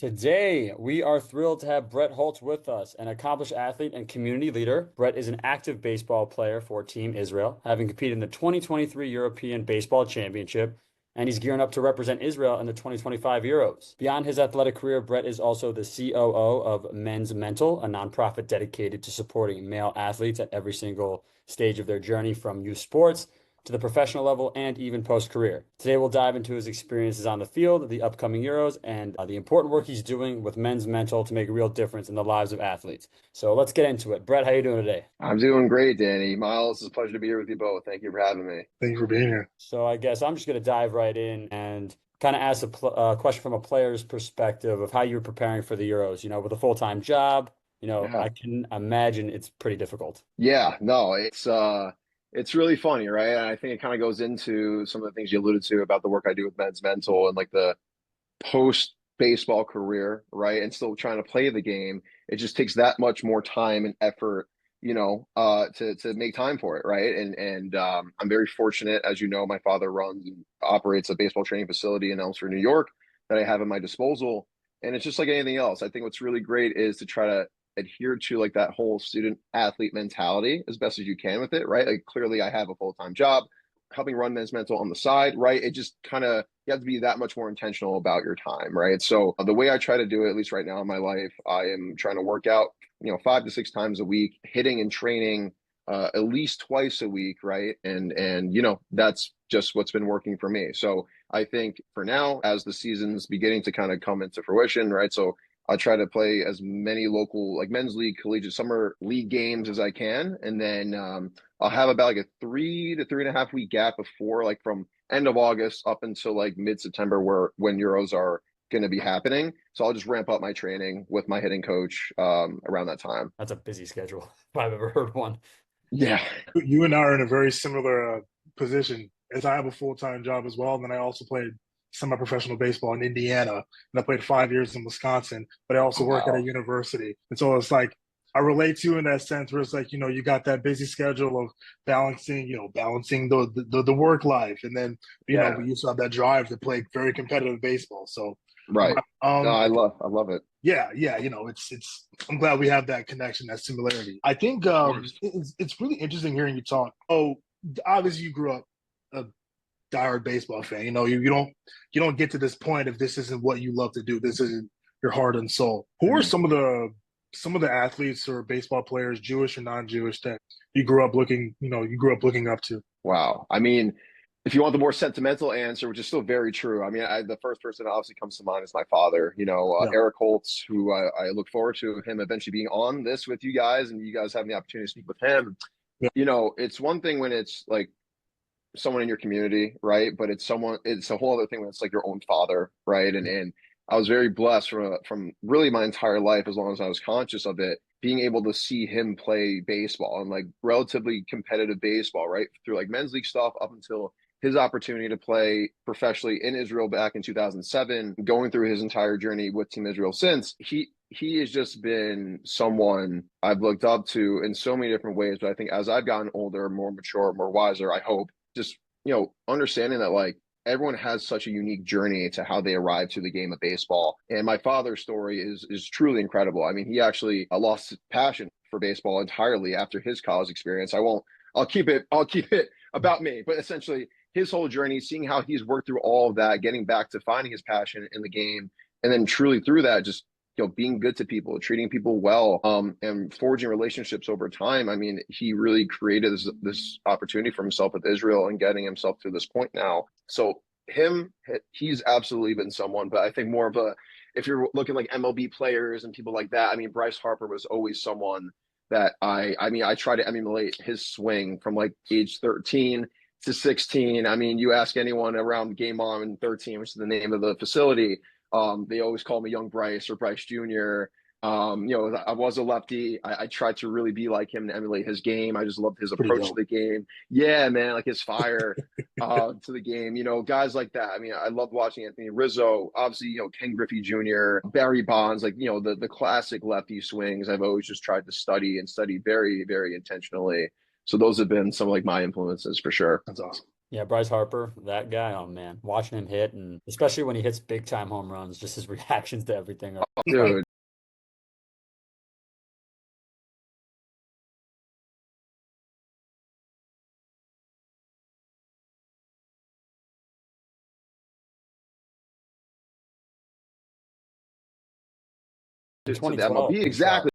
Today, we are thrilled to have Brett Holtz with us, an accomplished athlete and community leader. Brett is an active baseball player for Team Israel, having competed in the 2023 European Baseball Championship, and he's gearing up to represent Israel in the 2025 Euros. Beyond his athletic career, Brett is also the COO of Men's Mental, a nonprofit dedicated to supporting male athletes at every single stage of their journey from youth sports to the professional level and even post-career. Today, we'll dive into his experiences on the field, the upcoming Euros, and the important work he's doing with Men's Mental to make a real difference in the lives of athletes. So let's get into it. Brett, how you doing today? I'm doing great, Danny. Miles, it's a pleasure to be here with you both. Thank you for having me. Thank you for being here. So I guess I'm just going to dive right in and kind of ask a question from a player's perspective of how you're preparing for the Euros. With a full-time job, Yeah. I can imagine it's pretty difficult. Yeah, no, it's really funny, right? And I think it kind of goes into some of the things you alluded to about the work I do with Men's Mental and like the post baseball career, right? And still trying to play the game. It just takes that much more time and effort, to make time for it, right? And I'm very fortunate, as you know, my father runs and operates a baseball training facility in Elmsford, New York, that I have at my disposal. And it's just like anything else. I think what's really great is to try to adhere to like that whole student athlete mentality as best as you can with it, right? Like clearly I have a full-time job helping run Men's Mental on the side, right? It just kind of, you have to be that much more intentional about your time, right? So the way I try to do it, at least right now in my life, I am trying to work out, 5 to 6 times a week, hitting and training at least twice a week, right? And that's just what's been working for me. So I think for now, as the season's beginning to kind of come into fruition, right? So I try to play as many local, like men's league, collegiate summer league games as I can, and then I'll have about like a 3 to 3.5 week gap before, like from end of August up until like mid-September, when Euros are going to be happening. So I'll just ramp up my training with my hitting coach around that time. That's a busy schedule, if I've ever heard one. Yeah, You and I are in a very similar position, as I have a full-time job as well. And then I also played semi-professional baseball in Indiana, and I played 5 years in Wisconsin, but I also oh, work at a wow. university. And so it's like, I relate to you in that sense where it's like, you got that busy schedule of balancing the work life. And then, Yeah, we used to have that drive to play very competitive baseball. So, right. No, um, I love it. yeah, it's. I'm glad we have that connection, that similarity. I think Of course. it's really interesting hearing you talk. Oh, obviously you grew up a diehard baseball fan. You don't get to this point if this isn't what you love to do. This isn't your heart and soul. Who are Mhm. some of the athletes or baseball players, Jewish or non-Jewish, that you grew up looking up to? Wow. I mean, if you want the more sentimental answer, which is still very true, I mean, the first person that obviously comes to mind is my father, Yeah, Eric Holtz, who I look forward to him eventually being on this with you guys and you guys having the opportunity to speak with him. yeah, It's one thing when it's like someone in your community, right? But it's a whole other thing when it's like your own father, right? And I was very blessed from really my entire life, as long as I was conscious of it, being able to see him play baseball and like relatively competitive baseball, right? Through like men's league stuff up until his opportunity to play professionally in Israel back in 2007, going through his entire journey with Team Israel since. He has just been someone I've looked up to in so many different ways. But I think as I've gotten older, more mature, more wiser, I hope, just understanding that like everyone has such a unique journey to how they arrive to the game of baseball. And my father's story is truly incredible. I mean, he actually lost his passion for baseball entirely after his college experience. I'll keep it about me, but essentially his whole journey, seeing how he's worked through all of that, getting back to finding his passion in the game, and then truly through that, just being good to people, treating people well, and forging relationships over time. I mean, he really created this opportunity for himself with Israel and getting himself to this point now. So he's absolutely been someone, but I think more of a, if you're looking like MLB players and people like that, I mean, Bryce Harper was always someone that I mean, I try to emulate his swing from like age 13 to 16. I mean, you ask anyone around Game On 13, which is the name of the facility, they always call me Young Bryce or Bryce Jr. I was a lefty. I tried to really be like him and emulate his game. I just loved his pretty approach to dope. the game. Yeah, man, like his fire to the game. Guys like that. I mean, I loved watching Anthony Rizzo. Obviously, Ken Griffey Jr., Barry Bonds, like the classic lefty swings. I've always just tried to study very, very intentionally. So those have been some of like my influences for sure. That's awesome. Yeah, Bryce Harper, that guy, oh man, watching him hit, and especially when he hits big time home runs, just his reactions to everything are Dude, in to the 2012. MLB, He shot. exactly.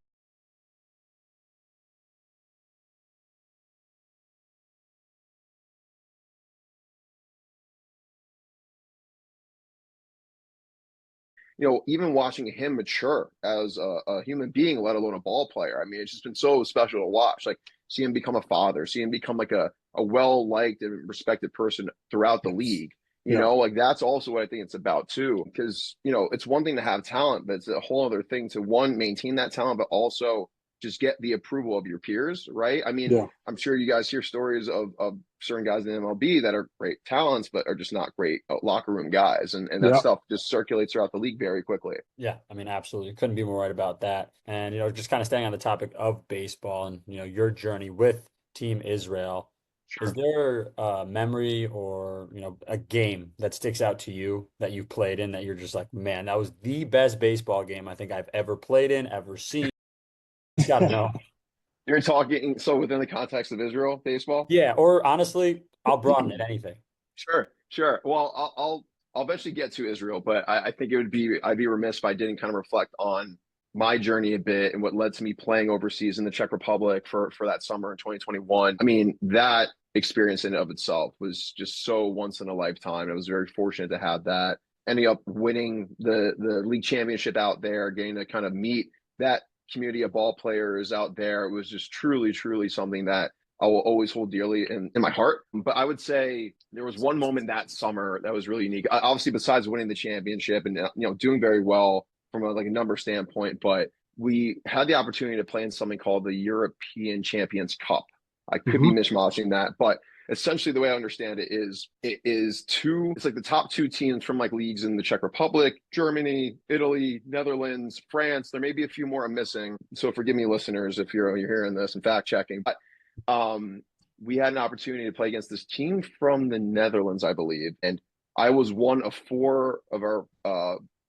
Even watching him mature as a human being, let alone a ball player. I mean, it's just been so special to watch. Like, see him become a father, see him become like a well liked and respected person throughout the Yes. league. Yeah. Like that's also what I think it's about too. Because, it's one thing to have talent, but it's a whole other thing to one, maintain that talent, but also just get the approval of your peers, right? I mean, Yeah. I'm sure you guys hear stories of certain guys in the MLB that are great talents, but are just not great locker room guys. And that Yeah. stuff just circulates throughout the league very quickly. Yeah, I mean, absolutely. Couldn't be more right about that. And, just kind of staying on the topic of baseball and, your journey with Team Israel, is Sure. there a memory or, a game that sticks out to you that you've played in that you're just like, man, that was the best baseball game I think I've ever played in, ever seen? Gotta know. You're talking so within the context of Israel baseball? Yeah, or honestly, I'll broaden it anything. Sure, sure. Well, I'll eventually get to Israel, but I think I'd be remiss if I didn't kind of reflect on my journey a bit and what led to me playing overseas in the Czech Republic for that summer in 2021. I mean, that experience in and of itself was just so once in a lifetime. I was very fortunate to have that. Ending up winning the league championship out there, getting to kind of meet that community of ball players out there. It was just truly, truly something that I will always hold dearly in my heart. But I would say there was one moment that summer that was really unique. Obviously, besides winning the championship and doing very well from a number standpoint, but we had the opportunity to play in something called the European Champions Cup. I could be Hmm. mishmashing that, but essentially the way I understand it's like the top two teams from like leagues in the Czech Republic, Germany, Italy, Netherlands, France. There may be a few more I'm missing, so forgive me, listeners, if you're hearing this and fact checking. But um, we had an opportunity to play against this team from the Netherlands, I believe, and I was one of four of our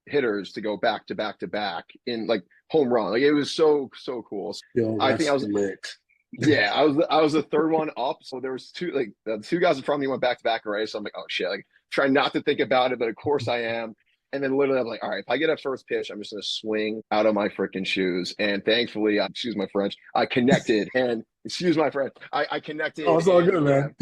hitters to go back to back to back in like home run. Like it was so cool. Yo, I think that's lit. yeah, I was the third one up. So there was two like the two guys in front of me went back to back right. So I'm like, oh shit, like trying not to think about it, but of course I am. And then literally I'm like, all right, if I get a first pitch, I'm just gonna swing out of my freaking shoes. And thankfully, excuse my French, I connected and excuse my French, I Oh, connected it's all and good, yeah, man.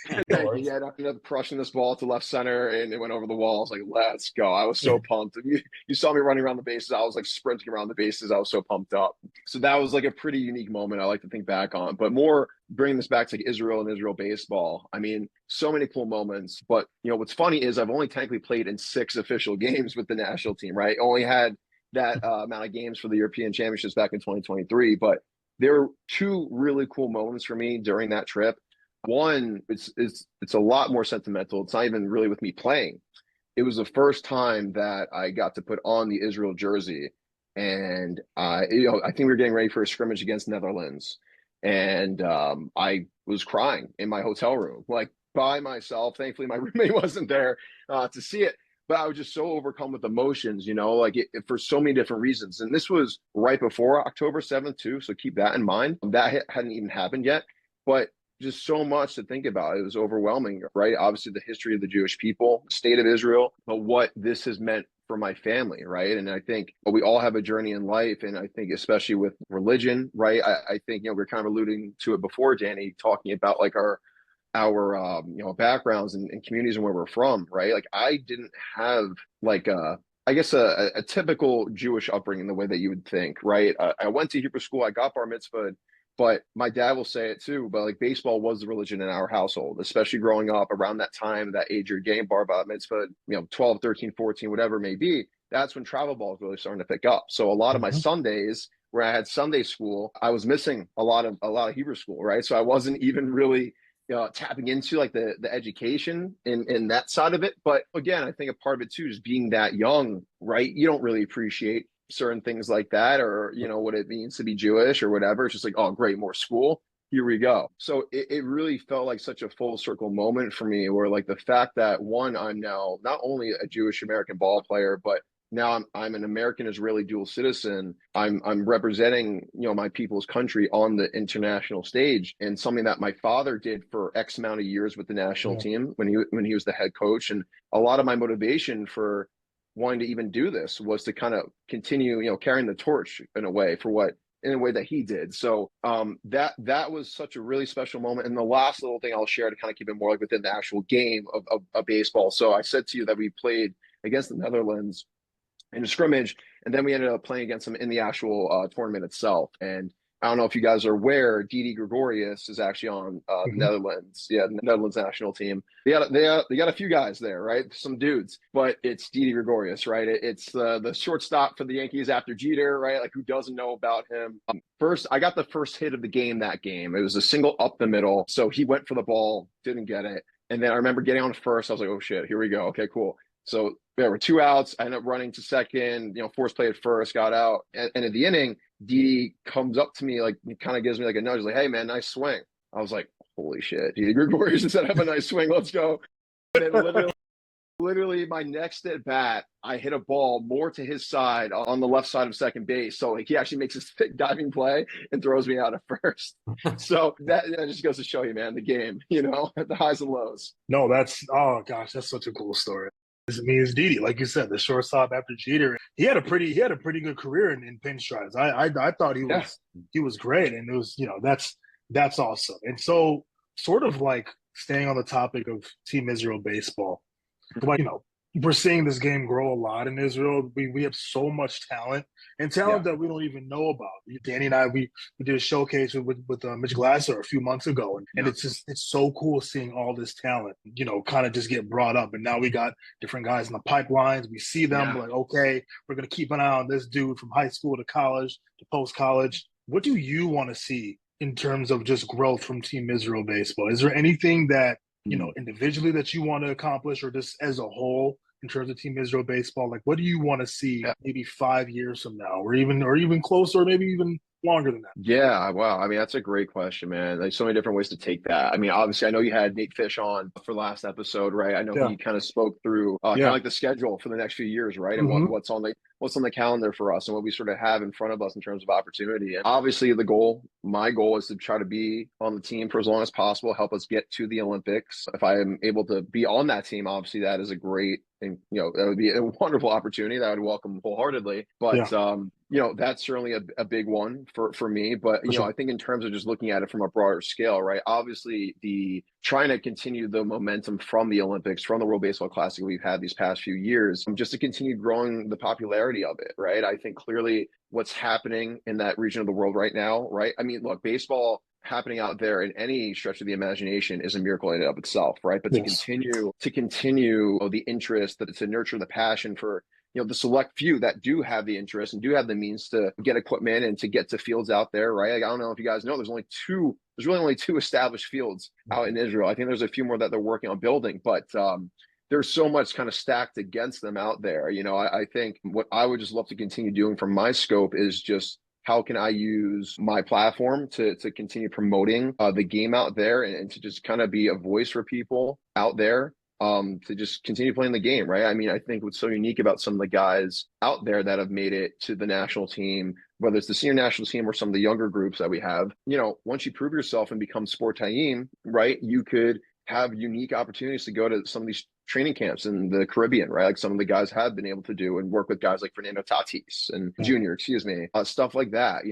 No thank you. worries. Yeah, I ended up crushing this ball to left center and it went over the wall. I was like, let's go. I was so pumped. You saw me running around the bases. I was like sprinting around the bases. I was so pumped up. So that was like a pretty unique moment I like to think back on. But more bringing this back to like Israel and Israel baseball. I mean, so many cool moments. But what's funny is I've only technically played in 6 official games with the national team, right? Only had that amount of games for the European Championships back in 2023. But there were two really cool moments for me during that trip. One, it's a lot more sentimental. It's not even really with me playing. It was the first time that I got to put on the Israel jersey, and I think we were getting ready for a scrimmage against Netherlands, and I was crying in my hotel room, like by myself. Thankfully, my roommate wasn't there to see it, but I was just so overcome with emotions, like for so many different reasons. And this was right before October 7th, too. So keep that in mind. That hadn't even happened yet, but just so much to think about. It was overwhelming, right? Obviously, the history of the Jewish people, state of Israel, but what this has meant for my family, right? And I think we all have a journey in life. And I think, especially with religion, right? I think, we're kind of alluding to it before, Danny, talking about like our backgrounds and communities and where we're from, right? Like I didn't have like I guess a typical Jewish upbringing the way that you would think, right? I went to Hebrew school, I got bar mitzvah, but my dad will say it too. But like baseball was the religion in our household, especially growing up around that time, that age you're getting bar mitzvah, 12, 13, 14, whatever it may be. That's when travel ball is really starting to pick up. So a lot of my Hmm. Sundays where I had Sunday school, I was missing a lot of Hebrew school, right? So I wasn't even really tapping into like the education in that side of it. But again, I think a part of it too is being that young, right? You don't really appreciate certain things like that, or what it means to be Jewish or whatever. It's just like, oh, great, more school. here we go. So it really felt like such a full circle moment for me, where like the fact that one, I'm now not only a Jewish American ball player, but now I'm an American Israeli dual citizen. I'm representing, my people's country on the international stage, and something that my father did for X amount of years with the national team when he was the head coach. And a lot of my motivation for wanting to even do this was to kind of continue, carrying the torch in a way that he did. So that was such a really special moment. And the last little thing I'll share to kind of keep it more like within the actual game of baseball. So I said to you that we played against the Netherlands in a scrimmage, and then we ended up playing against them in the actual tournament itself. And I don't know if you guys are aware, Didi Gregorius is actually on the Netherlands. Yeah, the Netherlands national team. They got a few guys there, right? Some dudes, but it's Didi Gregorius, right? It's the shortstop for the Yankees after Jeter, right? Like, who doesn't know about him? First, I got the first hit of the game that game. It was a single up the middle. So he went for the ball, didn't get it. And then I remember getting on first. I was like, oh shit, here we go. Okay, cool. So there were 2 outs. I ended up running to second, force play at first, got out. And at the inning, Didi comes up to me, like, he kind of gives me like a nudge, like, hey man, nice swing. I was like, holy shit, Didi Gregorius said, have a nice swing, let's go. And then literally my next at bat, I hit a ball more to his side on the left side of second base. So like, he actually makes this diving play and throws me out at first. So that just goes to show you, man, the game, at the highs and lows. No, oh gosh, that's such a cool story. It's Didi, like you said, the shortstop after Jeter. He had a pretty good career in pinstripes. I thought he was great, and it was that's awesome. And so, sort of like staying on the topic of Team Israel baseball, like we're seeing this game grow a lot in Israel. We have so much talent that we don't even know about. Danny and I we did a showcase with Mitch Glasser a few months ago, and it's so cool seeing all this talent, kind of just get brought up. And now we got different guys in the pipelines. We see them like, okay, we're gonna keep an eye on this dude from high school to college to post college. What do you want to see in terms of just growth from Team Israel baseball? Is there anything that individually that you want to accomplish, or just as a whole in terms of Team Israel baseball? Like, what do you want to see maybe 5 years from now, or even closer, or maybe even longer than that? Yeah, wow. I mean, that's a great question, man. There's so many different ways to take that. I mean, obviously, I know you had Nate Fish on for last episode, right? I know he kind of spoke through kind of like the schedule for the next few years, right? And what's on the calendar for us and what we sort of have in front of us in terms of opportunity. And obviously my goal is to try to be on the team for as long as possible, help us get to the Olympics. If I am able to be on that team, obviously that is a great, and that would be a wonderful opportunity that I would welcome wholeheartedly. But that's certainly a big one for me. But I think in terms of just looking at it from a broader scale, right? Obviously, the trying to continue the momentum from the Olympics, from the World Baseball Classic we've had these past few years, just to continue growing the popularity of it, right? I think clearly what's happening in that region of the world right now, right? I mean, look, baseball happening out there in any stretch of the imagination is a miracle in and of itself, right? But to continue the interest, to nurture the passion for the select few that do have the interest and do have the means to get equipment and to get to fields out there, right? Like, I don't know if you guys know, there's really only two established fields out in Israel. I think there's a few more that they're working on building, but there's so much kind of stacked against them out there. I think what I would just love to continue doing from my scope is just how can I use my platform to continue promoting the game out there and to just kind of be a voice for people out there to just continue playing the game, right? I mean, I think what's so unique about some of the guys out there that have made it to the national team, whether it's the senior national team or some of the younger groups that we have, once you prove yourself and become sportayim, right, you could have unique opportunities to go to some of these training camps in the Caribbean, right? Like some of the guys have been able to do and work with guys like Fernando Tatis and Junior, stuff like that.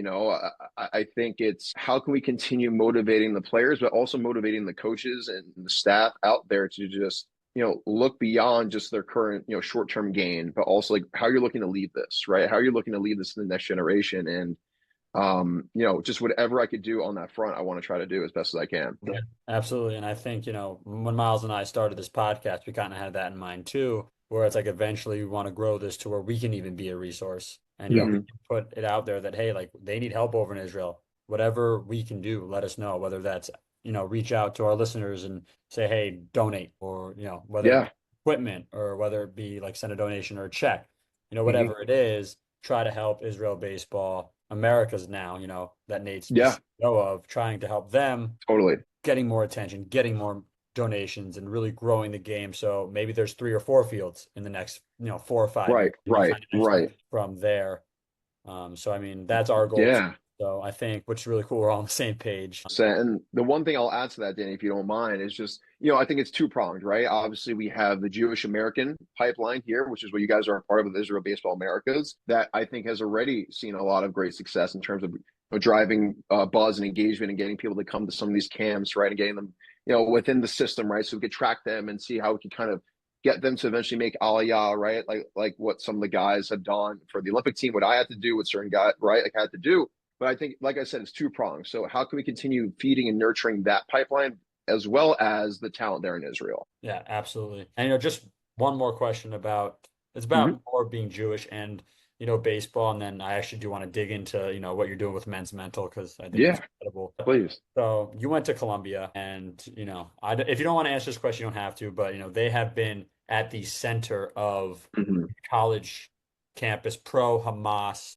I think it's how can we continue motivating the players, but also motivating the coaches and the staff out there to just, look beyond just their current, short-term gain, but also like how you're looking to leave this, right? How you're looking to leave this to the next generation. And just whatever I could do on that front, I want to try to do as best as I can. Yeah, absolutely. And I think, when Miles and I started this podcast, we kind of had that in mind too, where it's like eventually we want to grow this to where we can even be a resource and we can put it out there that, hey, like they need help over in Israel. Whatever we can do, let us know, whether that's, reach out to our listeners and say, hey, donate, or, whether equipment or whether it be like send a donation or a check, whatever it is, try to help Israel baseball Americas now, you know, that Nate's the Yeah, CEO of, trying to help them totally. getting more attention, getting more donations, and really growing the game. So maybe there's 3 or 4 fields in the next, you know, 4 or 5 years, Right, and you right, kind of right. expand from there. So I mean, that's our goal too. Yeah. So I think, which is really cool, we're all on the same page. And the one thing I'll add to that, Danny, if you don't mind, is just, I think it's two-pronged, right? Obviously, we have the Jewish American pipeline here, which is what you guys are a part of with Israel Baseball Americas, that I think has already seen a lot of great success in terms of driving buzz and engagement and getting people to come to some of these camps, right? And getting them, within the system, right? So we could track them and see how we could kind of get them to eventually make aliyah, right? Like what some of the guys have done for the Olympic team, what I had to do, what certain guys, right? Like I had to do. But I think, like I said, it's two-pronged. So how can we continue feeding and nurturing that pipeline as well as the talent there in Israel? Yeah, absolutely. And just one more question about, it's Mm-hmm. about more being Jewish and, baseball. And then I actually do want to dig into, what you're doing with men's mental, because I think it's Yeah, incredible. please. So you went to Columbia, and, if you don't want to answer this question, you don't have to, but, they have been at the center of Mm-hmm. college campus pro-Hamas,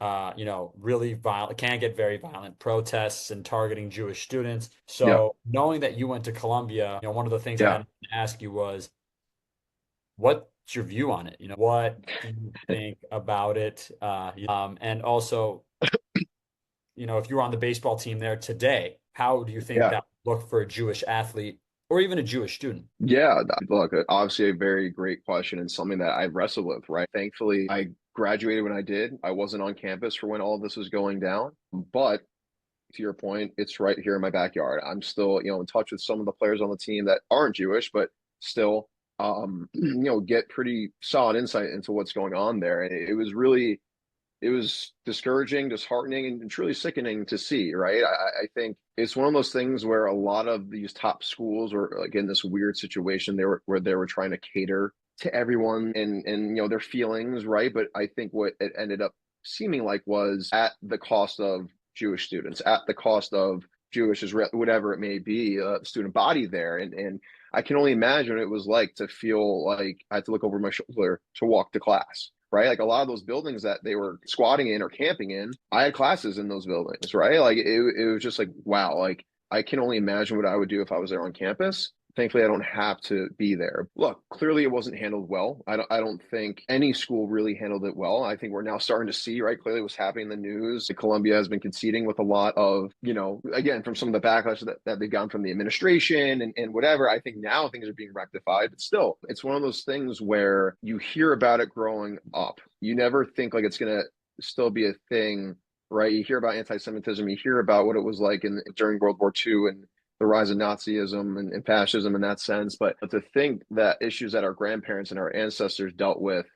really violent, can get very violent protests and targeting Jewish students. Yeah, So knowing that you went to Columbia, one of the things I had yeah. to ask you was, what's your view on it? What do you think about it? And also, if you were on the baseball team there today, how do you think Yeah. that would look for a Jewish athlete or even a Jewish student? Yeah, look, obviously a very great question and something that I wrestled with, right? Thankfully, I graduated when I did. I wasn't on campus for when all of this was going down, but to your point, it's right here in my backyard. I'm still, in touch with some of the players on the team that aren't Jewish, but still, get pretty solid insight into what's going on there. And it was discouraging, disheartening, and truly sickening to see, right? I think it's one of those things where a lot of these top schools were like in this weird situation where they were trying to cater to everyone and their feelings, right? But I think what it ended up seeming like was at the cost of Jewish students, at the cost of Jewish, Israel, whatever it may be, student body there. And I can only imagine what it was like to feel like I had to look over my shoulder to walk to class, right? Like a lot of those buildings that they were squatting in or camping in, I had classes in those buildings, right? Like it was just like, wow, like I can only imagine what I would do if I was there on campus. Thankfully, I don't have to be there. Look, clearly it wasn't handled well. I don't think any school really handled it well. I think we're now starting to see, right, clearly what's happening in the news. Columbia has been conceding with a lot of, again, from some of the backlash that they've gotten from the administration and whatever. I think now things are being rectified, but still, it's one of those things where you hear about it growing up. You never think like it's going to still be a thing, right? You hear about anti-Semitism, you hear about what it was like during World War II and the rise of Nazism and fascism in that sense. But to think that issues that our grandparents and our ancestors dealt with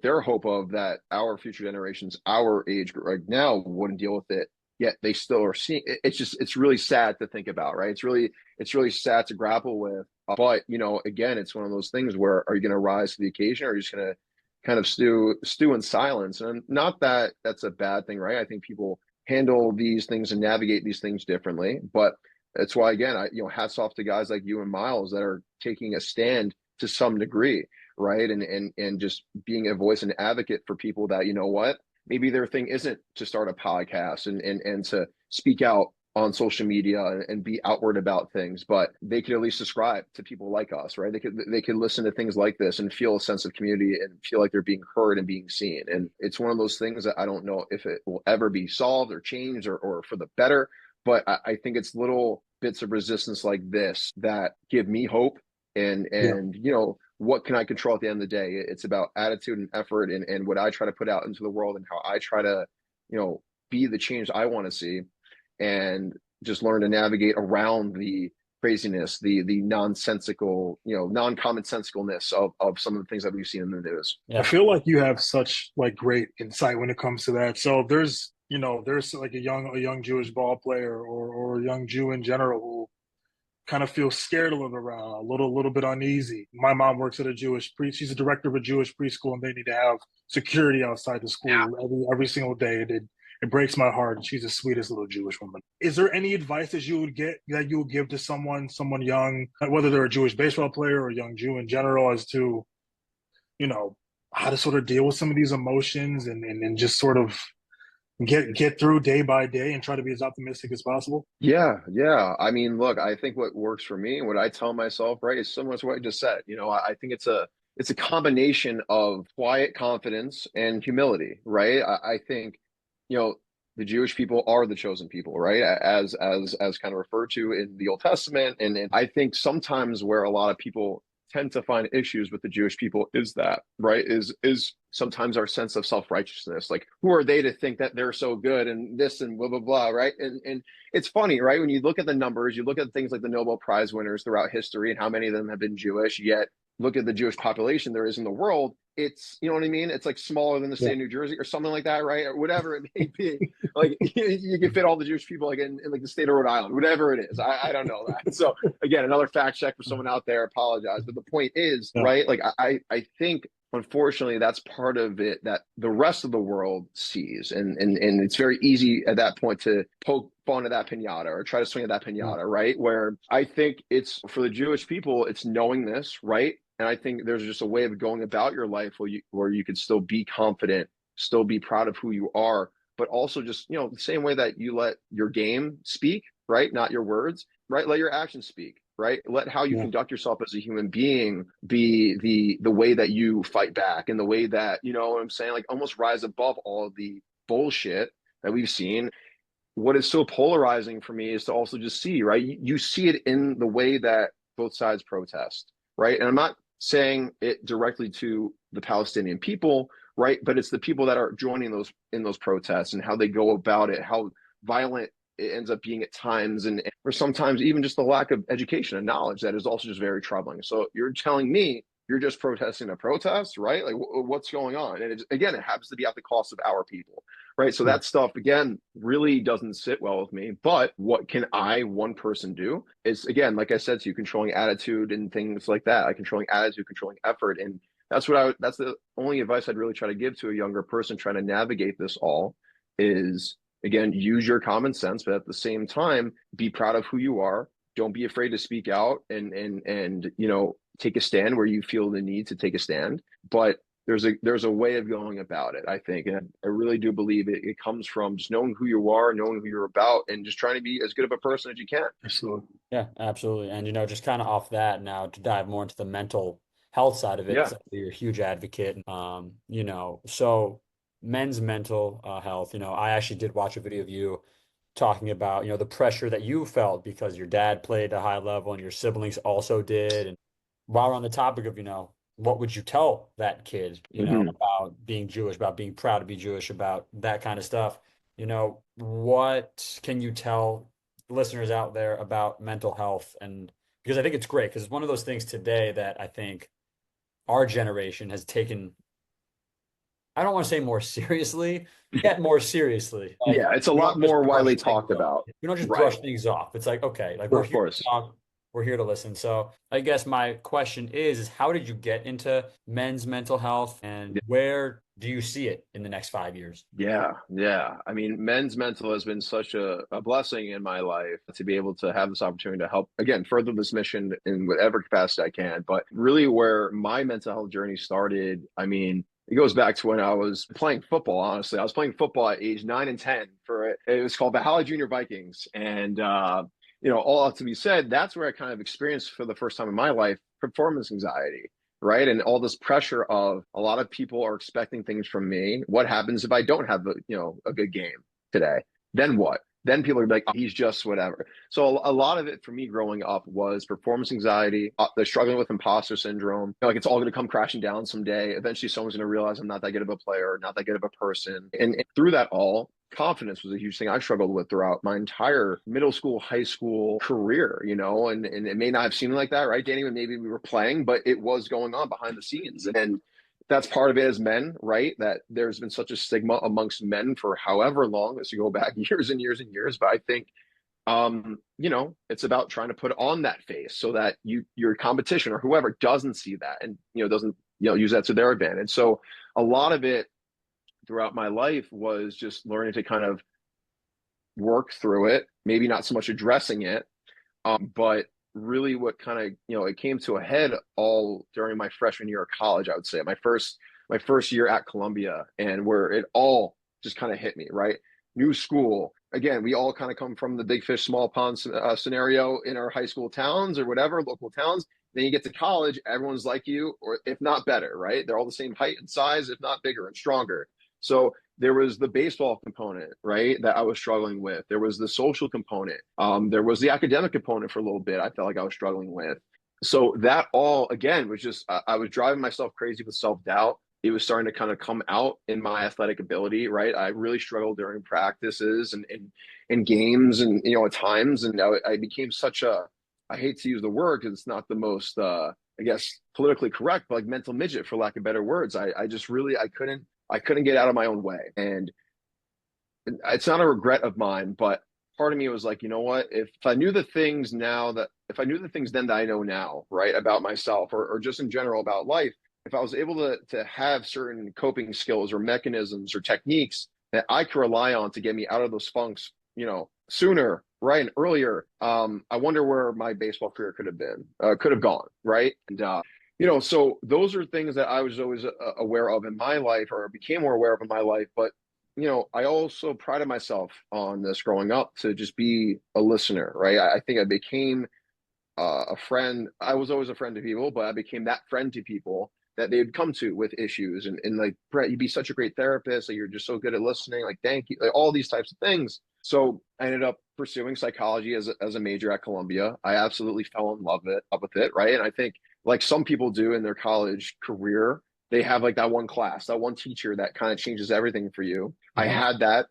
their hope of that our future generations, our age right now, wouldn't deal with it, yet they still are seeing it. It's really sad to think about, right? It's really sad to grapple with. But again, it's one of those things where, are you going to rise to the occasion, or are you just going to kind of stew in silence? And not that that's a bad thing, right? I think people handle these things and navigate these things differently, but that's why, again, hats off to guys like you and Miles that are taking a stand to some degree, right? And just being a voice and advocate for people that, what, maybe their thing isn't to start a podcast and to speak out on social media and be outward about things, but they could at least subscribe to people like us, right? They could listen to things like this and feel a sense of community and feel like they're being heard and being seen. And it's one of those things that I don't know if it will ever be solved or changed or for the better. But I think it's little bits of resistance like this that give me hope. And what can I control at the end of the day? It's about attitude and effort and what I try to put out into the world and how I try to, be the change I want to see and just learn to navigate around the craziness, the nonsensical, non-commonsensicalness of some of the things that we've seen in the news. I feel like you have such like great insight when it comes to that. So there's like a young Jewish ball player or a young Jew in general who kind of feels scared to live around, a little bit uneasy. My mom works at she's a director of a Jewish preschool, and they need to have security outside the school every single day. It breaks my heart. And she's the sweetest little Jewish woman. Is there any advice that you would give to someone young, whether they're a Jewish baseball player or a young Jew in general, as to, how to sort of deal with some of these emotions and just sort of, get through day by day and try to be as optimistic as possible. Yeah, yeah. I mean, look, I think what works for me and what I tell myself, right, is similar to what I just said. I think it's a combination of quiet confidence and humility, right? I think, you know, the Jewish people are the chosen people, right? As kind of referred to in the Old Testament. And I think sometimes where a lot of people tend to find issues with the Jewish people is that, right? Is sometimes our sense of self-righteousness. Like, who are they to think that they're so good and this and blah blah blah, right? And it's funny, right? When you look at the numbers, you look at things like the Nobel Prize winners throughout history and how many of them have been Jewish, yet look at the Jewish population there is in the world. It's, you know what I mean? It's like smaller than the state Yeah. of New Jersey or something like that, right? Or whatever it may be. Like you can fit all the Jewish people like in like the state of Rhode Island, whatever it is. I don't know that. So again, another fact check for someone out there. Apologize, but the point is, Yeah. right? Like I think unfortunately that's part of it that the rest of the world sees, and it's very easy at that point to poke fun at that pinata or try to swing at that Yeah. pinata, right? Where I think it's for the Jewish people, it's knowing this, right? And I think there's just a way of going about your life where you can still be confident, still be proud of who you are, but also just, the same way that you let your game speak, right? Not your words, right? Let your actions speak, right? Let how you Yeah. conduct yourself as a human being be the way that you fight back and the way that, you know what I'm saying? Like almost rise above all of the bullshit that we've seen. What is so polarizing for me is to also just see, right? You see it in the way that both sides protest, right? And I'm not saying it directly to the Palestinian people, right? But it's the people that are joining those in those protests and how they go about it, how violent it ends up being at times, and or sometimes even just the lack of education and knowledge that is also just very troubling. So you're telling me you're just protesting a protest, right? Like what's going on? And again, it happens to be at the cost of our people, right? So Yeah. that stuff again really doesn't sit well with me. But what can I, one person, do? Is again, like I said to you, controlling attitude and things like that. Like controlling attitude, controlling effort, and that's the only advice I'd really try to give to a younger person trying to navigate this all. Is again, use your common sense, but at the same time, be proud of who you are. Don't be afraid to speak out and take a stand where you feel the need to take a stand. But there's a way of going about it, I think. And I really do believe it comes from just knowing who you are, knowing who you're about, and just trying to be as good of a person as you can. Absolutely. Yeah, absolutely. And just kind of off that now to dive more into the mental health side of it, Yeah. because you're a huge advocate. So men's mental health, I actually did watch a video of you talking about, the pressure that you felt because your dad played at a high level and your siblings also did. And while we're on the topic of, what would you tell that kid, Mm-hmm. about being Jewish, about being proud to be Jewish, about that kind of stuff? What can you tell listeners out there about mental health? And because I think it's great, because it's one of those things today that I think our generation has taken, I don't want to say more seriously, yet more seriously. Like, Yeah, it's a we lot don't just more brush widely things talked off. about. We don't just Right. brush things off. It's like, okay, like we're Of here to course. talk, we're here to listen. So I guess my question is how did you get into men's mental health, and where do you see it in the next 5 years? Yeah, yeah. I mean, men's mental has been such a blessing in my life to be able to have this opportunity to help, again, further this mission in whatever capacity I can. But really, where my mental health journey started, I mean, it goes back to when I was playing football, honestly. I was playing football at age 9 and 10 it was called Valhalla Junior Vikings. And, all to be said, that's where I kind of experienced for the first time in my life performance anxiety, right? And all this pressure of a lot of people are expecting things from me. What happens if I don't have a good game today? Then what? Then people are like, oh, he's just whatever. So a lot of it for me growing up was performance anxiety, the struggling with imposter syndrome. Like it's all going to come crashing down someday. Eventually, someone's going to realize I'm not that good of a player, not that good of a person. And through that all, confidence was a huge thing I struggled with throughout my entire middle school, high school career, and it may not have seemed like that, right, Danny? When maybe we were playing, but it was going on behind the scenes. And that's part of it as men, right? That there's been such a stigma amongst men for however long, as you go back years and years and years. But I think it's about trying to put on that face so that your competition or whoever doesn't see that and doesn't use that to their advantage. So a lot of it throughout my life was just learning to kind of work through it, maybe not so much addressing it, but really what kind of, it came to a head all during my freshman year of college, I would say. My first year at Columbia, and where it all just kind of hit me, right? New school. Again, we all kind of come from the big fish, small pond scenario in our high school towns or whatever, local towns. Then you get to college, everyone's like you, or if not better, right? They're all the same height and size, if not bigger and stronger. So there was the baseball component, right, that I was struggling with. There was the social component. There was the academic component for a little bit. I felt like I was struggling with. So that all, again, was just, I was driving myself crazy with self-doubt. It was starting to kind of come out in my athletic ability, right? I really struggled during practices and games and, at times. And I became such a, I hate to use the word because it's not the most, I guess, politically correct, but like mental midget, for lack of better words. I just really, I couldn't get out of my own way. And it's not a regret of mine, but part of me was like, you know what, if I knew the things then that I know now, right, about myself or just in general about life, if I was able to have certain coping skills or mechanisms or techniques that I could rely on to get me out of those funks, sooner, right, and earlier, I wonder where my baseball career could have gone, right? And so those are things that I was always aware of in my life, or became more aware of in my life. But I also prided myself on this growing up to just be a listener, right? I think I became a friend. I was always a friend to people, but I became that friend to people that they'd come to with issues. And like, Brett, you'd be such a great therapist. Like, you're just so good at listening. Like, thank you. Like, all these types of things. So I ended up pursuing psychology as a major at Columbia. I absolutely fell in love with it, right? And I think, like some people do in their college career, they have like that one class, that one teacher that kind of changes everything for you. I had that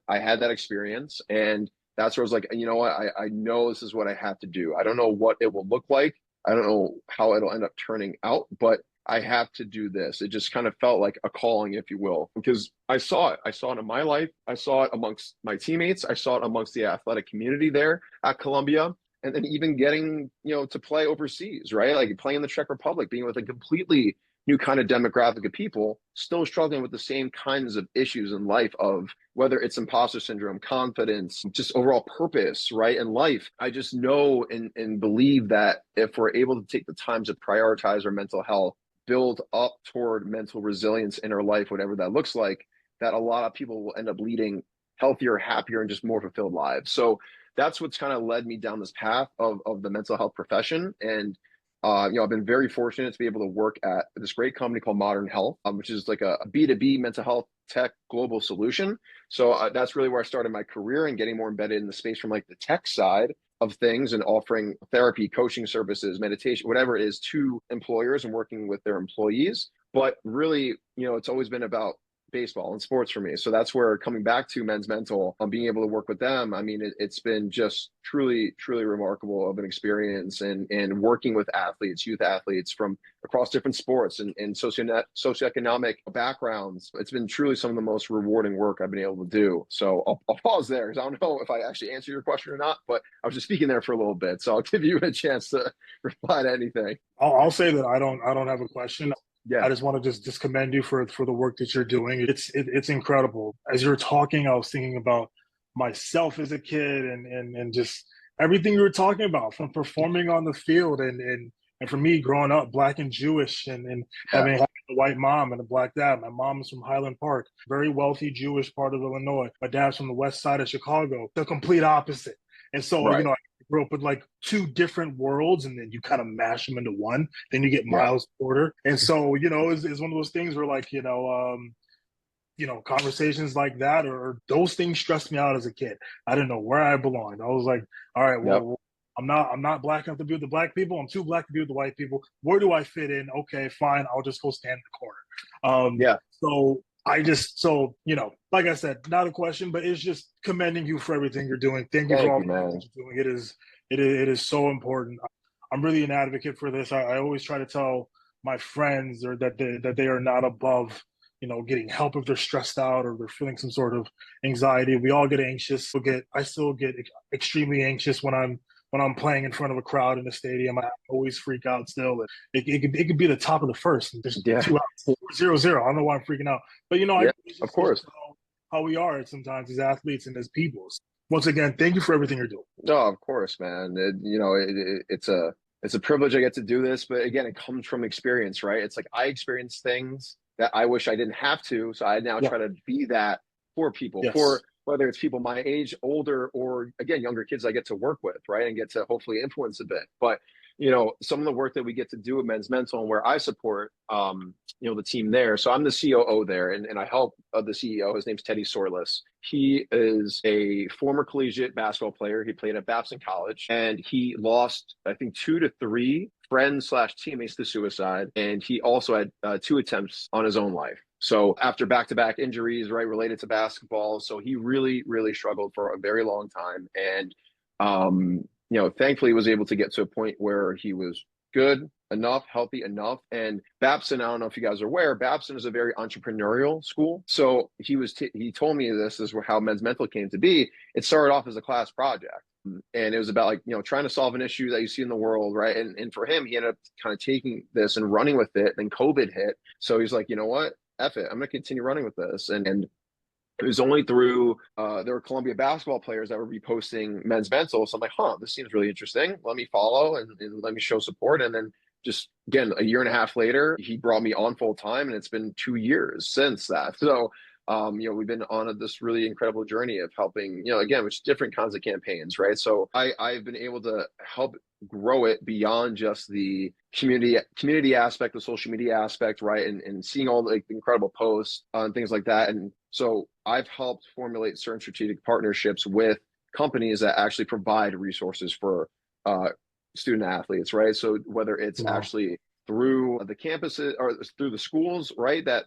experience, and that's where I was like, you know what, I know this is what I have to do. I don't know what it will look like. I don't know how it'll end up turning out, but I have to do this. It just kind of felt like a calling, if you will, because I saw it. I saw it in my life. I saw it amongst my teammates. I saw it amongst the athletic community there at Columbia. And then even getting, to play overseas, right? Like playing in the Czech Republic, being with a completely new kind of demographic of people, still struggling with the same kinds of issues in life, of whether it's imposter syndrome, confidence, just overall purpose, right, in life. I just know and believe that if we're able to take the time to prioritize our mental health, build up toward mental resilience in our life, whatever that looks like, that a lot of people will end up leading healthier, happier, and just more fulfilled lives. So that's what's kind of led me down this path of the mental health profession. And I've been very fortunate to be able to work at this great company called Modern Health, which is like a B2B mental health tech global solution. So that's really where I started my career, and getting more embedded in the space from like the tech side of things, and offering therapy, coaching services, meditation, whatever it is, to employers and working with their employees. But really, it's always been about baseball and sports for me. So that's where, coming back to Men's Mental, being able to work with them, I mean, it's been just truly, truly remarkable of an experience, and working with athletes, youth athletes from across different sports and socioeconomic backgrounds. It's been truly some of the most rewarding work I've been able to do. So I'll pause there, because I don't know if I actually answered your question or not, but I was just speaking there for a little bit. So I'll give you a chance to reply to anything. I'll say that I don't have a question. Yeah. I just want to just commend you for the work that you're doing. It's incredible. As you were talking, I was thinking about myself as a kid, and just everything you were talking about, from performing on the field, and for me growing up Black and Jewish, and having a white mom and a Black dad. My mom is from Highland Park, very wealthy Jewish part of Illinois. My dad's from the west side of Chicago, the complete opposite. And so, Right. I grew up with like two different worlds, and then you kind of mash them into one. Then you get Miles Porter. And so, it's one of those things where, like, conversations like that, or those things stressed me out as a kid. I didn't know where I belonged. I was like, all right, well, I'm not Black enough to be with the Black people. I'm too Black to be with the white people. Where do I fit in? Okay, fine. I'll just go stand in the corner. So like I said, not a question, but it's just commending you for everything you're doing. Thank you for all that you're doing. It is so important. I'm really an advocate for this. I always try to tell my friends that they are not above, getting help if they're stressed out or they're feeling some sort of anxiety. We all get anxious. I still get extremely anxious when I'm playing in front of a crowd in a stadium. I always freak out still. It could be the top of the first, and there's 2 outs, 0-0. I don't know why I'm freaking out, but of course, how we are sometimes as athletes and as people. Once again, thank you for everything you're doing. No, of course, man. It's a privilege I get to do this, but again, it comes from experience, right? It's like I experience things that I wish I didn't have to, so I now try to be that for people, Yes. for whether it's people my age, older, or again, younger kids I get to work with, right? And get to hopefully influence a bit. But, some of the work that we get to do at Men's Mental and where I support, the team there. So I'm the COO there, and I help the CEO. His name's Teddy Sorless. He is a former collegiate basketball player. He played at Babson College, and he lost, I think, 2 to 3 friends/teammates to suicide. And he also had 2 attempts on his own life. So after back-to-back injuries, right, related to basketball. So he really, really struggled for a very long time. And, thankfully was able to get to a point where he was good enough, healthy enough. And Babson, I don't know if you guys are aware, Babson is a very entrepreneurial school. So he told me this is how Men's Mental came to be. It started off as a class project. And it was about trying to solve an issue that you see in the world, right? And for him, he ended up kind of taking this and running with it. Then COVID hit. So he's like, you know what? F it. I'm going to continue running with this. And it was only through there were Columbia basketball players that were reposting Men's Mental. So I'm like, this seems really interesting. Let me follow and let me show support. And then just again, a year and a half later, he brought me on full time, and it's been 2 years since that. So we've been on this really incredible journey of helping, again, with different kinds of campaigns, right? So I've been able to help grow it beyond just the community aspect, the social media aspect, right? And seeing all the incredible posts and things like that. And so I've helped formulate certain strategic partnerships with companies that actually provide resources for student athletes, right? So whether it's actually through the campuses or through the schools, right? That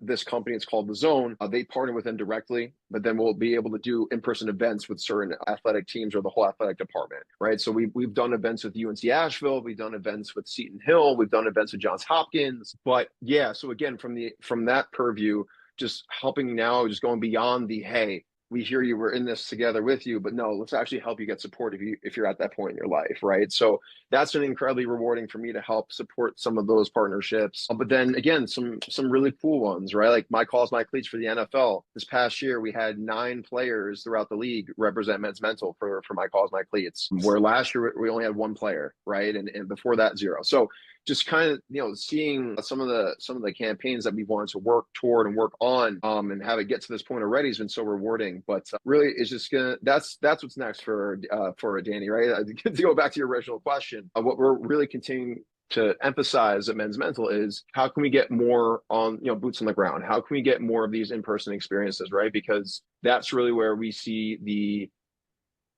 this company, it's called The Zone, they partner with them directly, but then we'll be able to do in-person events with certain athletic teams or the whole athletic department, right? So we've done events with UNC Asheville, we've done events with Seton Hill, we've done events with Johns Hopkins. But yeah, so again, from that purview, just helping now, just going beyond the, hey, we hear you, we're in this together with you, but no, let's actually help you get support if you're at that point in your life, right? So that's been incredibly rewarding for me to help support some of those partnerships. But then again, some really cool ones, right? Like My Calls, My Cleats for the NFL. This past year, we had 9 players throughout the league represent Men's Mental for My Calls, My Cleats, where last year we only had 1 player, right? And before that, 0. So just kind of seeing some of the campaigns that we wanted to work toward and work on and have it get to this point already has been so rewarding. But really, it's just that's what's next for Danny, right? To go back to your original question, what we're really continuing to emphasize at Men's Mental is how can we get more on boots on the ground? How can we get more of these in-person experiences, right? Because that's really where we see the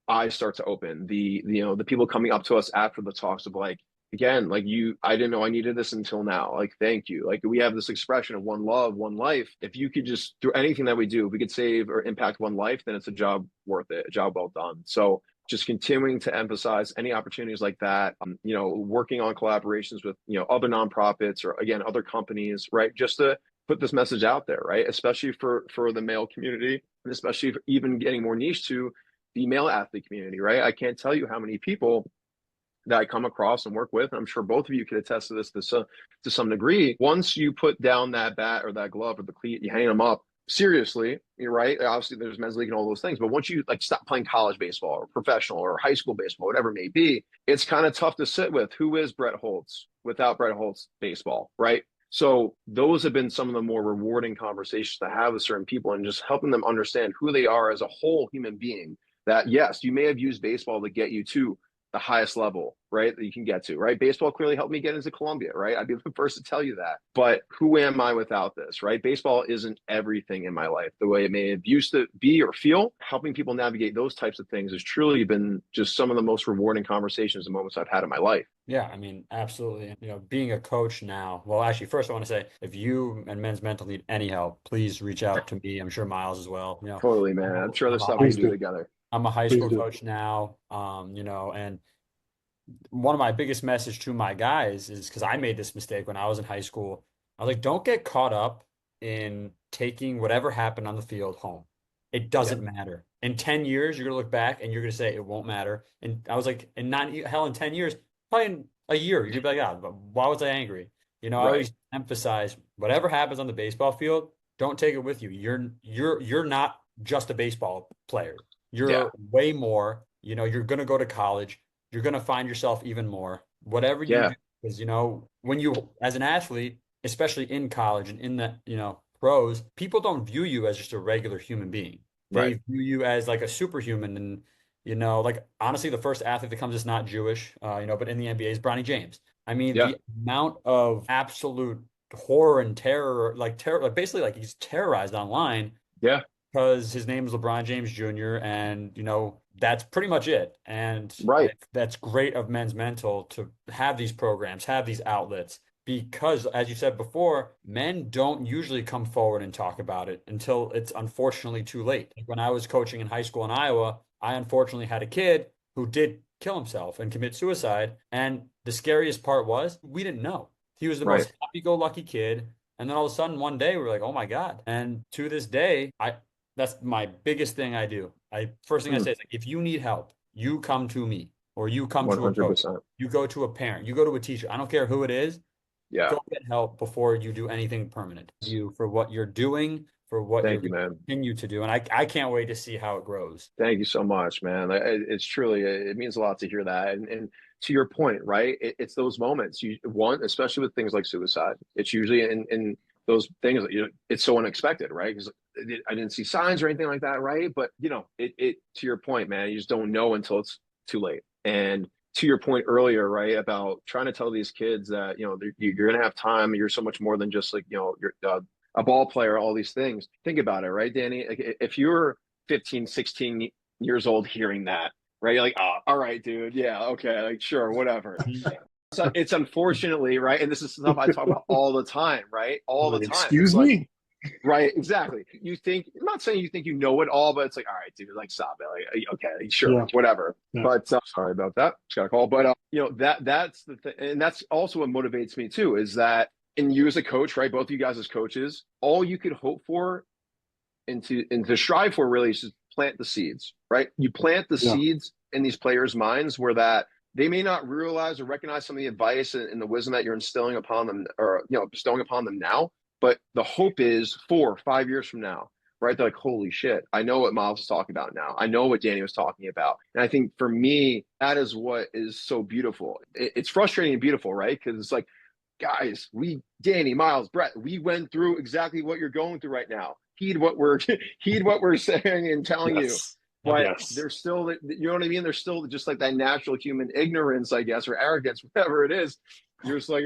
eyes start to open. The people coming up to us after the talks of like, again, like I didn't know I needed this until now. Like, thank you. Like, we have this expression of one love, one life. If you could just, through anything that we do, if we could save or impact one life, then it's a job worth it, a job well done. So just continuing to emphasize any opportunities like that, working on collaborations with, other nonprofits or again, other companies, right? Just to put this message out there, right? Especially for the male community, and especially for even getting more niche to the male athlete community, right? I can't tell you how many people that I come across and work with, and I'm sure both of you could attest to this to some degree. Once you put down that bat or that glove or the cleat, you hang them up, seriously, you're right. Obviously, there's men's league and all those things, but once you stop playing college baseball or professional or high school baseball, whatever it may be, it's kind of tough to sit with. Who is Brett Holtz without Brett Holtz baseball, right? So those have been some of the more rewarding conversations to have with certain people and just helping them understand who they are as a whole human being. That yes, you may have used baseball to get you to the highest level, right, that you can get to, right? Baseball clearly helped me get into Columbia, right? I'd be the first to tell you that. But who am I without this, right? Baseball isn't everything in my life the way it may have used to be or feel. Helping people navigate those types of things has truly been just some of the most rewarding conversations and moments I've had in my life. Yeah, I mean, absolutely. Being a coach now, well, actually, first I want to say, if you and Men's Mental need any help, please reach out to me. I'm sure Miles as well. Totally, man. I'm sure there's stuff we can do together. I'm a high school coach now, and one of my biggest message to my guys is because I made this mistake when I was in high school. I was like, don't get caught up in taking whatever happened on the field home. It doesn't matter. In 10 years, you're going to look back and you're going to say it won't matter. And I was like, in 10 years, probably in a year, you're going to be like, yeah, but why was I angry? I always emphasize whatever happens on the baseball field, don't take it with you. You're not just a baseball player. You're way more. You're going to go to college. You're going to find yourself even more. Whatever you do, because when you, as an athlete, especially in college and in the pros, people don't view you as just a regular human being. They Right. view you as like a superhuman. And, like honestly, the first athlete that comes is not Jewish, but in the NBA is Bronny James. I mean, Yeah. the amount of absolute horror and terror, like terror, like basically like he's terrorized online Yeah. because his name is LeBron James Jr. and that's pretty much it. And Right. that's great of Men's Mental to have these programs, have these outlets, because as you said before, men don't usually come forward and talk about it until it's unfortunately too late. Like when I was coaching in high school in Iowa, I unfortunately had a kid who did kill himself and commit suicide. And the scariest part was we didn't know. He was the Right. most happy-go-lucky kid. And then all of a sudden, one day, we were like, "Oh my God!" And to this day, that's my biggest thing I do. First thing I Mm, say is like, if you need help, you come to me, or you come to a coach, 100%. you go to a parent, you go to a teacher. I don't care who it is. Yeah. Go get help before you do anything permanent. You for what you're doing, for what you're Thank you, going to man. continue to do, and I can't wait to see how it grows. Thank you so much, man. It's truly, it means a lot to hear that. And to your point, right? It's those moments you want, especially with things like suicide. It's usually in those things that it's so unexpected, right? Because I didn't see signs or anything like that, right? But it to your point, man, you just don't know until it's too late. And to your point earlier, right, about trying to tell these kids that you're gonna have time. You're so much more than just like you're a ball player, all these things. Think about it, right, Danny? Like, if you're 15, 16 years old hearing that, right? You're like, oh, all right, dude. Yeah, okay, like sure, whatever. So it's unfortunately, right? And this is stuff I talk about all the time, right? All the Like, time. It's excuse like, me. right, exactly. I'm not saying you think you know it all, but it's like, all right, dude, like stop it. Like, okay, sure, Yeah. whatever. Yeah. But sorry about that. Just got a call. But that's the thing, and that's also what motivates me too, is that and you as a coach, right? Both of you guys as coaches, all you could hope for and to strive for really is to plant the seeds, right? You plant the Yeah. seeds in these players' minds where that they may not realize or recognize some of the advice and the wisdom that you're instilling upon them or bestowing upon them now. But the hope is 4 or 5 years from now, right? They're like, holy shit, I know what Miles was talking about now. I know what Danny was talking about. And I think for me, that is what is so beautiful. It's frustrating and beautiful, right? Because it's like, guys, Danny, Miles, Brett, we went through exactly what you're going through right now. Heed what we're saying and telling you. Yes. But Yes. there's still, you know what I mean? There's still just like that natural human ignorance, I guess, or arrogance, whatever it is. You're just like,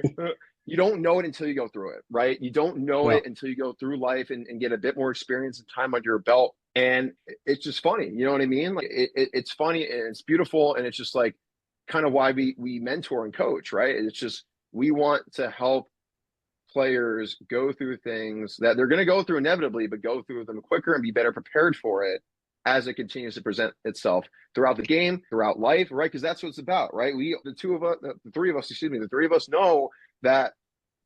you don't know it until you go through it, right? You don't know Yeah. it until you go through life and get a bit more experience and time under your belt. And it's just funny, you know what I mean? Like it's funny and it's beautiful, and it's just like kind of why we mentor and coach, right? It's just we want to help players go through things that they're going to go through inevitably, but go through them quicker and be better prepared for it as it continues to present itself throughout the game, throughout life, right? Because that's what it's about, right? The three of us know that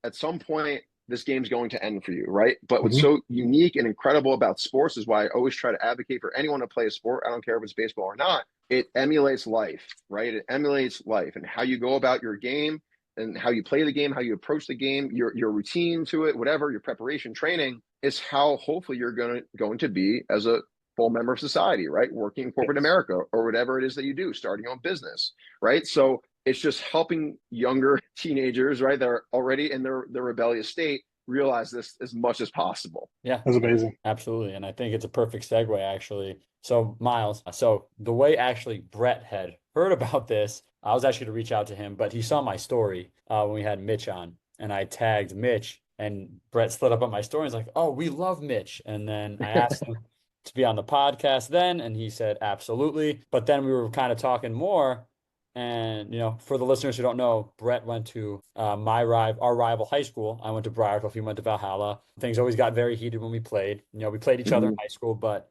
at some point this game's going to end for you, right? But what's so unique and incredible about sports is why I always try to advocate for anyone to play a sport. I don't care if it's baseball or not. It emulates life, right? It emulates life and how you go about your game and how you play the game, how you approach the game, your routine to it, whatever, your preparation, training is how hopefully you're going to be as a full member of society, right? Working in corporate America or whatever it is that you do, starting your own business, right? So it's just helping younger teenagers, right, that are already in their rebellious state realize this as much as possible. Yeah, That's amazing. absolutely. And I think it's a perfect segue, actually. So, Miles, so the way actually Brett had heard about this, I was actually to reach out to him, but he saw my story when we had Mitch on, and I tagged Mitch, and Brett slid up on my story. And he's like, "Oh, we love Mitch." And then I asked him to be on the podcast then, and he said, absolutely. But then we were kind of talking more. And, for the listeners who don't know, Brett went to our rival high school. I went to Briarcliff. He went to Valhalla. Things always got very heated when we played. We played each other in high school, but,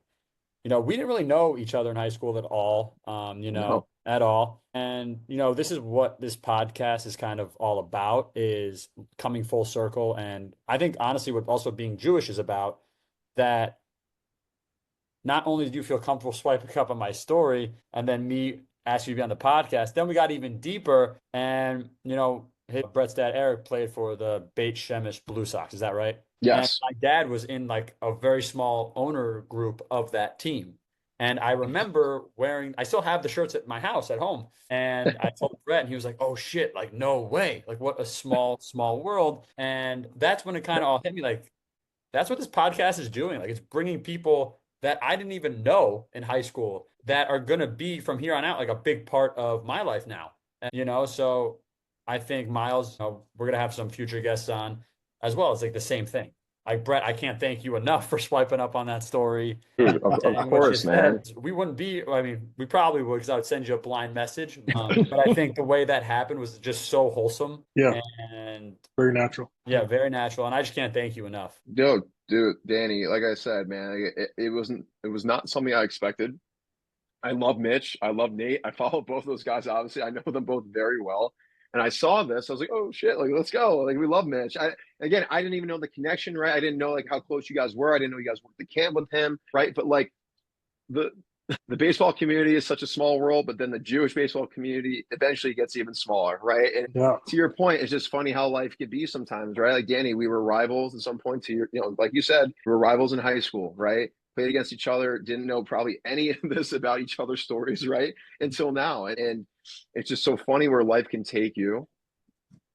we didn't really know each other in high school at all, No. at all. And, this is what this podcast is kind of all about, is coming full circle. And I think, honestly, what also being Jewish is about, that not only did you feel comfortable swiping up on my story and then me asked you to be on the podcast, then we got even deeper. And, Brett's dad, Eric, played for the Beit Shemesh Blue Sox. Is that right? Yes. And my dad was in like a very small owner group of that team. And I remember I still have the shirts at my house at home. And I told Brett, and he was like, "Oh shit, like no way. Like what a small, small world." And that's when it kind of all hit me like, that's what this podcast is doing. Like, it's bringing people that I didn't even know in high school that are going to be from here on out like a big part of my life now. And, so I think Miles, we're going to have some future guests on as well. It's like the same thing. Like, Brett, I can't thank you enough for swiping up on that story. Dude, of course, man. We wouldn't be, I mean, we probably would, because I would send you a blind message. But I think the way that happened was just so wholesome. Yeah. And very natural. Yeah, very natural. And I just can't thank you enough. Dude, Danny, like I said, man, it was not something I expected. I love Mitch. I love Nate. I follow both those guys, obviously. I know them both very well. And I saw this. I was like, oh shit, like let's go. Like we love Mitch. I didn't even know the connection, right? I didn't know like how close you guys were. I didn't know you guys worked the camp with him, right? But like the baseball community is such a small world, but then the Jewish baseball community eventually gets even smaller, right? And to your point, it's just funny how life could be sometimes, right? Like Danny, we were rivals at some point like you said, we were rivals in high school, right? Played against each other, didn't know probably any of this about each other's stories, right? Until now. And it's just so funny where life can take you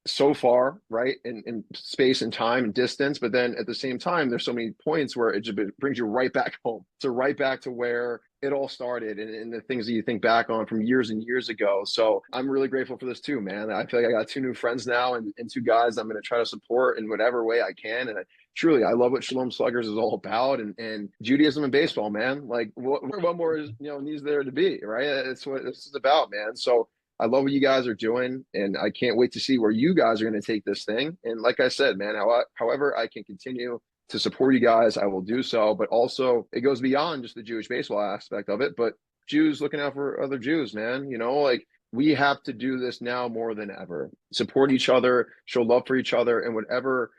so far, right? In space and time and distance. But then at the same time, there's so many points where it just brings you right back home. So right back to where it all started and the things that you think back on from years and years ago. So I'm really grateful for this too, man. I feel like I got 2 new friends now and 2 guys I'm going to try to support in whatever way I can. And I love what Shalom Sluggers is all about and Judaism and baseball, man. Like what more is, needs there to be, right? It's what this is about, man. So I love what you guys are doing, and I can't wait to see where you guys are going to take this thing. And like I said, man, however I can continue to support you guys, I will do so. But also, it goes beyond just the Jewish baseball aspect of it, but Jews looking out for other Jews, man. Like we have to do this now more than ever. Support each other, show love for each other, and whatever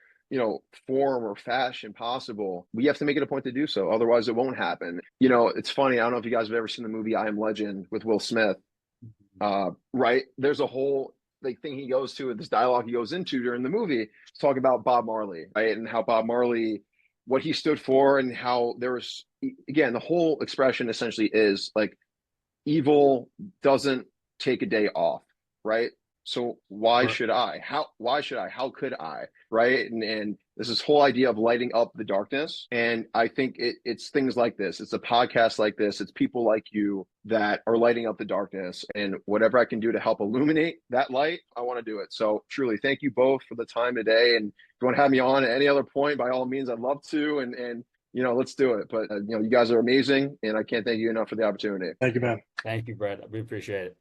form or fashion possible, we have to make it a point to do so. Otherwise, it won't happen. It's funny. I don't know if you guys have ever seen the movie I Am Legend with Will Smith. Right, there's a whole thing he goes to, this dialogue he goes into during the movie, talking about Bob Marley, right, and how Bob Marley, what he stood for, and how there was, again, the whole expression essentially is like evil doesn't take a day off, right? So why should I? How could I? Right? And there's this whole idea of lighting up the darkness. And I think it's things like this. It's a podcast like this. It's people like you that are lighting up the darkness. And whatever I can do to help illuminate that light, I want to do it. So truly, thank you both for the time today. And if you want to have me on at any other point, by all means, I'd love to. And let's do it. But you guys are amazing. And I can't thank you enough for the opportunity. Thank you, man. Thank you, Brett. We appreciate it.